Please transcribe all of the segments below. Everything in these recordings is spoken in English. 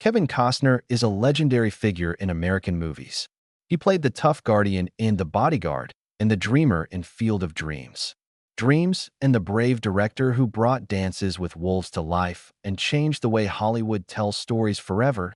Kevin Costner is a legendary figure in American movies. He played the tough guardian in The Bodyguard and the dreamer in Field of Dreams. Dreams and the brave director who brought Dances with Wolves to life and changed the way Hollywood tells stories forever.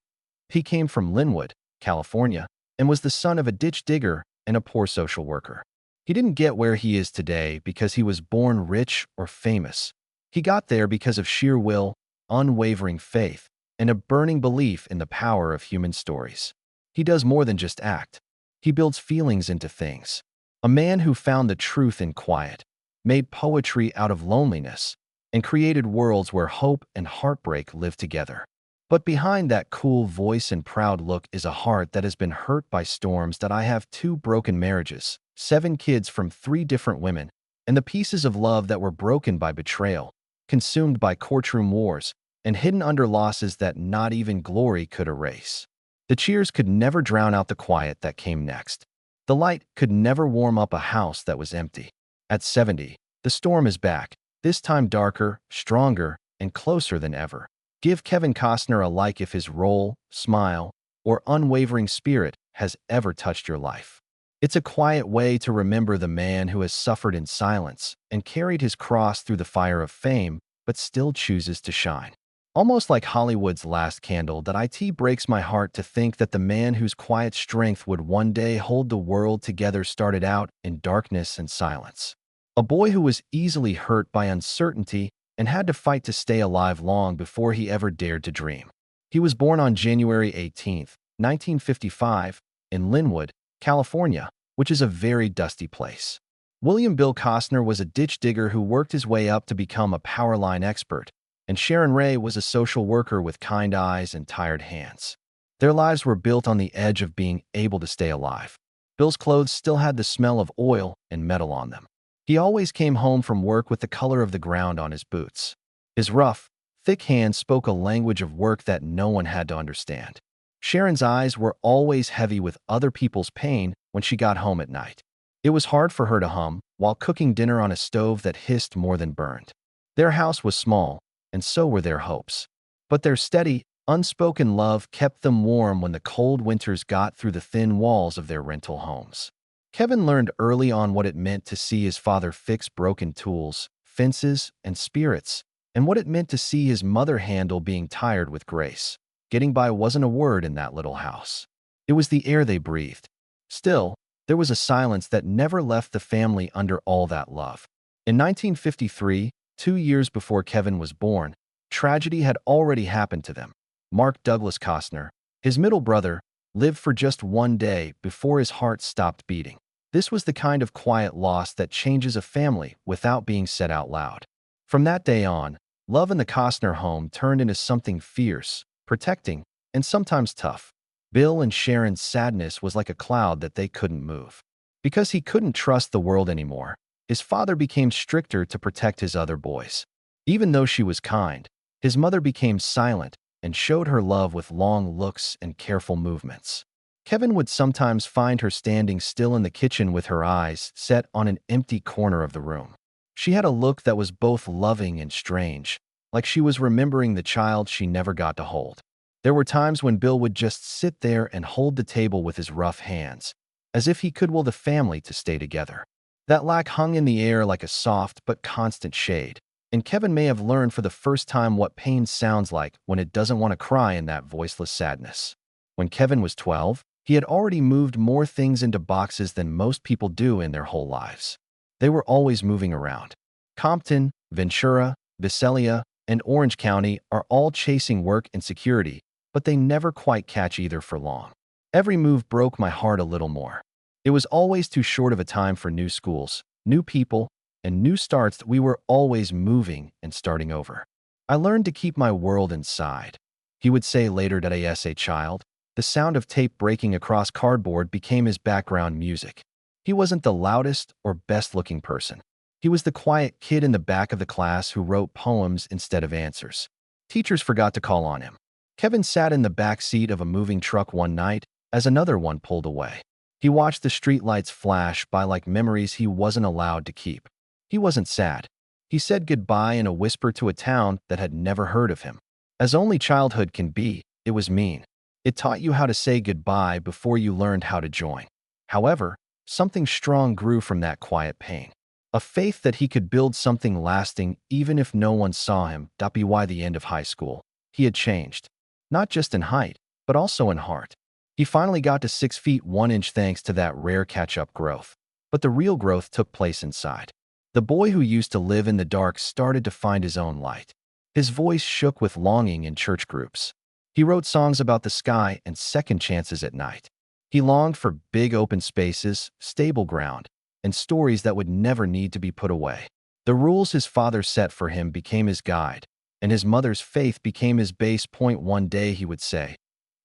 He came from Linwood, California, and was the son of a ditch digger and a poor social worker. He didn't get where he is today because he was born rich or famous. He got there because of sheer will, unwavering faith, and a burning belief in the power of human stories. He does more than just act. He builds feelings into things. A man who found the truth in quiet, made poetry out of loneliness, and created worlds where hope and heartbreak live together. But behind that cool voice and proud look is a heart that has been hurt by storms that I have 2 broken marriages, 7 kids from 3 different women, and the pieces of love that were broken by betrayal, consumed by courtroom wars, and hidden under losses that not even glory could erase. The cheers could never drown out the quiet that came next. The light could never warm up a house that was empty. At 70, the storm is back, this time darker, stronger, and closer than ever. Give Kevin Costner a like if his role, smile, or unwavering spirit has ever touched your life. It's a quiet way to remember the man who has suffered in silence and carried his cross through the fire of fame, but still chooses to shine. Almost like Hollywood's last candle, that it breaks my heart to think that the man whose quiet strength would one day hold the world together started out in darkness and silence. A boy who was easily hurt by uncertainty and had to fight to stay alive long before he ever dared to dream. He was born on January 18, 1955, in Linwood, California, which is a very dusty place. William Bill Costner was a ditch digger who worked his way up to become a power line expert, and Sharon Ray was a social worker with kind eyes and tired hands. Their lives were built on the edge of being able to stay alive. Bill's clothes still had the smell of oil and metal on them. He always came home from work with the color of the ground on his boots. His rough, thick hands spoke a language of work that no one had to understand. Sharon's eyes were always heavy with other people's pain when she got home at night. It was hard for her to hum while cooking dinner on a stove that hissed more than burned. Their house was small, and so were their hopes. But their steady, unspoken love kept them warm when the cold winters got through the thin walls of their rental homes. Kevin learned early on what it meant to see his father fix broken tools, fences, and spirits, and what it meant to see his mother handle being tired with grace. Getting by wasn't a word in that little house. It was the air they breathed. Still, there was a silence that never left the family under all that love. In 1953, 2 years before Kevin was born, tragedy had already happened to them. Mark Douglas Costner, his middle brother, lived for just 1 day before his heart stopped beating. This was the kind of quiet loss that changes a family without being said out loud. From that day on, love in the Costner home turned into something fierce, protecting, and sometimes tough. Bill and Sharon's sadness was like a cloud that they couldn't move. Because he couldn't trust the world anymore, his father became stricter to protect his other boys. Even though she was kind, his mother became silent and showed her love with long looks and careful movements. Kevin would sometimes find her standing still in the kitchen with her eyes set on an empty corner of the room. She had a look that was both loving and strange, like she was remembering the child she never got to hold. There were times when Bill would just sit there and hold the table with his rough hands, as if he could will the family to stay together. That lack hung in the air like a soft but constant shade, and Kevin may have learned for the first time what pain sounds like when it doesn't want to cry in that voiceless sadness. When Kevin was 12, he had already moved more things into boxes than most people do in their whole lives. They were always moving around. Compton, Ventura, Visalia, and Orange County are all chasing work and security, but they never quite catch either for long. Every move broke my heart a little more. It was always too short of a time for new schools, new people, and new starts. We were always moving and starting over. I learned to keep my world inside. He would say later that as a child, the sound of tape breaking across cardboard became his background music. He wasn't the loudest or best-looking person. He was the quiet kid in the back of the class who wrote poems instead of answers. Teachers forgot to call on him. Kevin sat in the back seat of a moving truck one night as another one pulled away. He watched the streetlights flash by like memories he wasn't allowed to keep. He wasn't sad. He said goodbye in a whisper to a town that had never heard of him. As only childhood can be, It was mean. It taught you how to say goodbye before you learned how to join. However, something strong grew from that quiet pain. A faith that he could build something lasting even if no one saw him. By the end of high school, he had changed. Not just in height, but also in heart. He finally got to 6 feet 1 inch thanks to that rare catch-up growth. But the real growth took place inside. The boy who used to live in the dark started to find his own light. His voice shook with longing in church groups. He wrote songs about the sky and second chances at night. He longed for big open spaces, stable ground, and stories that would never need to be put away. The rules his father set for him became his guide, and his mother's faith became his base point. One day he would say,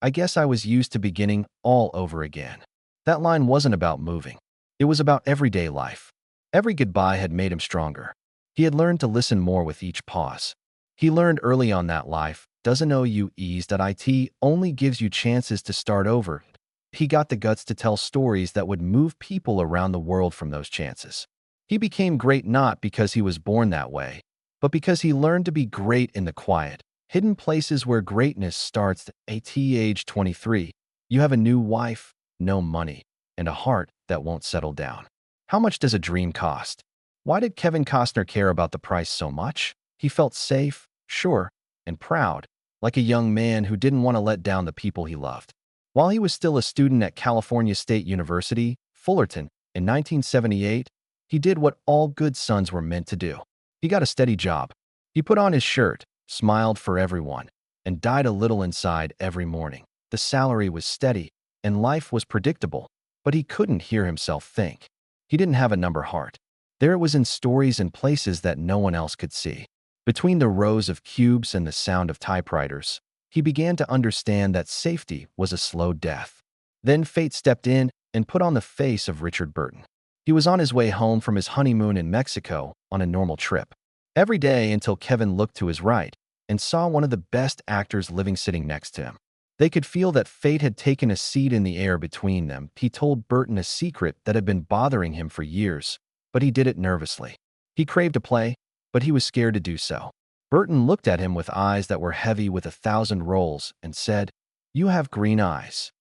"I guess I was used to beginning all over again." That line wasn't about moving. It was about everyday life. Every goodbye had made him stronger. He had learned to listen more with each pause. He learned early on that life doesn't owe you ease, that it only gives you chances to start over. He got the guts to tell stories that would move people around the world from those chances. He became great not because he was born that way, but because he learned to be great in the quiet, hidden places where greatness starts. At age 23, you have a new wife, no money, and a heart that won't settle down. How much does a dream cost? Why did Kevin Costner care about the price so much? He felt safe, sure, and proud, like a young man who didn't want to let down the people he loved. While he was still a student at California State University, Fullerton, in 1978, he did what all good sons were meant to do. He got a steady job. He put on his shirt, smiled for everyone, and died a little inside every morning. The salary was steady, and life was predictable, but he couldn't hear himself think. He didn't have a number heart. There it was in stories and places that no one else could see. Between the rows of cubes and the sound of typewriters, he began to understand that safety was a slow death. Then fate stepped in and put on the face of Richard Burton. He was on his way home from his honeymoon in Mexico on a normal trip. Every day until Kevin looked to his right and saw one of the best actors living sitting next to him. They could feel that fate had taken a seat in the air between them. He told Burton a secret that had been bothering him for years, but he did it nervously. He craved to play, but he was scared to do so. Burton looked at him with eyes that were heavy with 1,000 rolls and said, "You have green eyes."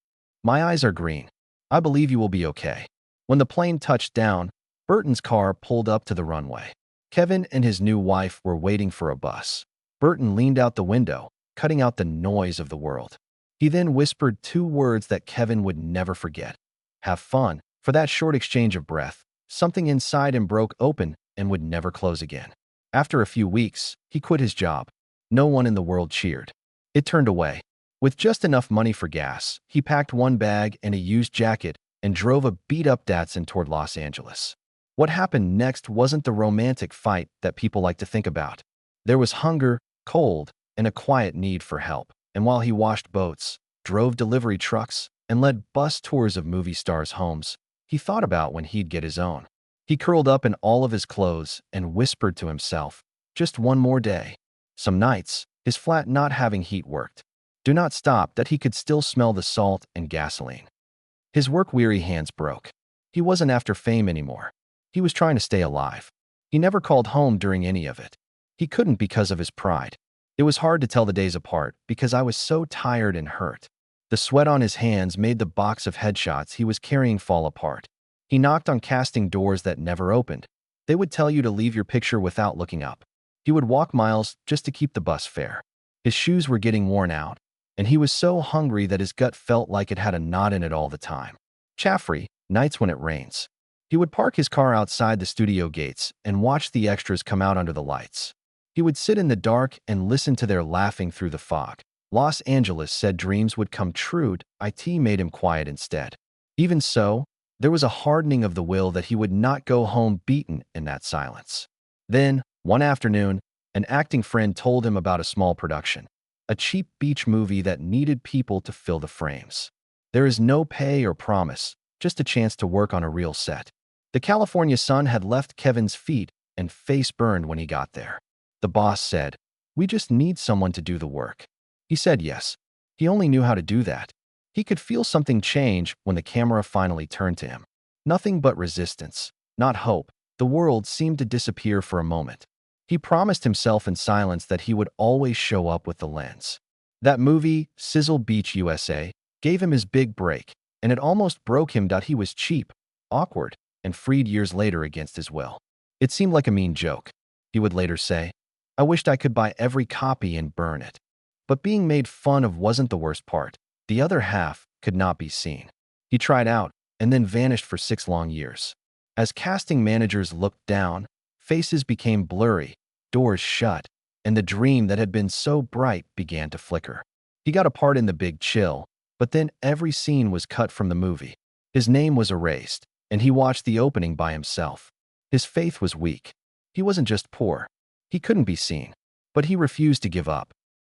"My eyes are green. I believe you will be okay." When the plane touched down, Burton's car pulled up to the runway. Kevin and his new wife were waiting for a bus. Burton leaned out the window, cutting out the noise of the world. He then whispered 2 words that Kevin would never forget. "Have fun." For that short exchange of breath, something inside him broke open and would never close again. After a few weeks, he quit his job. No one in the world cheered. It turned away. With just enough money for gas, he packed one bag and a used jacket and drove a beat-up Datsun toward Los Angeles. What happened next wasn't the romantic fight that people like to think about. There was hunger, cold, and a quiet need for help. And while he washed boats, drove delivery trucks, and led bus tours of movie stars' homes, he thought about when he'd get his own. He curled up in all of his clothes and whispered to himself, "Just one more day." Some nights, his flat not having heat worked. Do not stop that he could still smell the salt and gasoline. His work-weary hands broke. He wasn't after fame anymore. He was trying to stay alive. He never called home during any of it. He couldn't because of his pride. It was hard to tell the days apart because I was so tired and hurt. The sweat on his hands made the box of headshots he was carrying fall apart. He knocked on casting doors that never opened. They would tell you to leave your picture without looking up. He would walk miles just to keep the bus fare. His shoes were getting worn out, and he was so hungry that his gut felt like it had a knot in it all the time. Chaffrey, nights when it rains. He would park his car outside the studio gates and watch the extras come out under the lights. He would sit in the dark and listen to their laughing through the fog. Los Angeles said dreams would come true. It made him quiet instead. Even so, there was a hardening of the will that he would not go home beaten in that silence. Then, one afternoon, an acting friend told him about a small production, a cheap beach movie that needed people to fill the frames. There is no pay or promise, just a chance to work on a real set. The California sun had left Kevin's feet and face burned when he got there. The boss said, "We just need someone to do the work." He said yes. He only knew how to do that. He could feel something change when the camera finally turned to him. Nothing but resistance, not hope. The world seemed to disappear for a moment. He promised himself in silence that he would always show up with the lens. That movie, Sizzle Beach USA, gave him his big break, and it almost broke him that he was cheap, awkward, and freed years later against his will. It seemed like a mean joke. He would later say, "I wished I could buy every copy and burn it." But being made fun of wasn't the worst part. The other half could not be seen. He tried out and then vanished for 6 long years. As casting managers looked down, faces became blurry, doors shut, and the dream that had been so bright began to flicker. He got a part in The Big Chill, but then every scene was cut from the movie. His name was erased, and he watched the opening by himself. His faith was weak. He wasn't just poor. He couldn't be seen, but he refused to give up.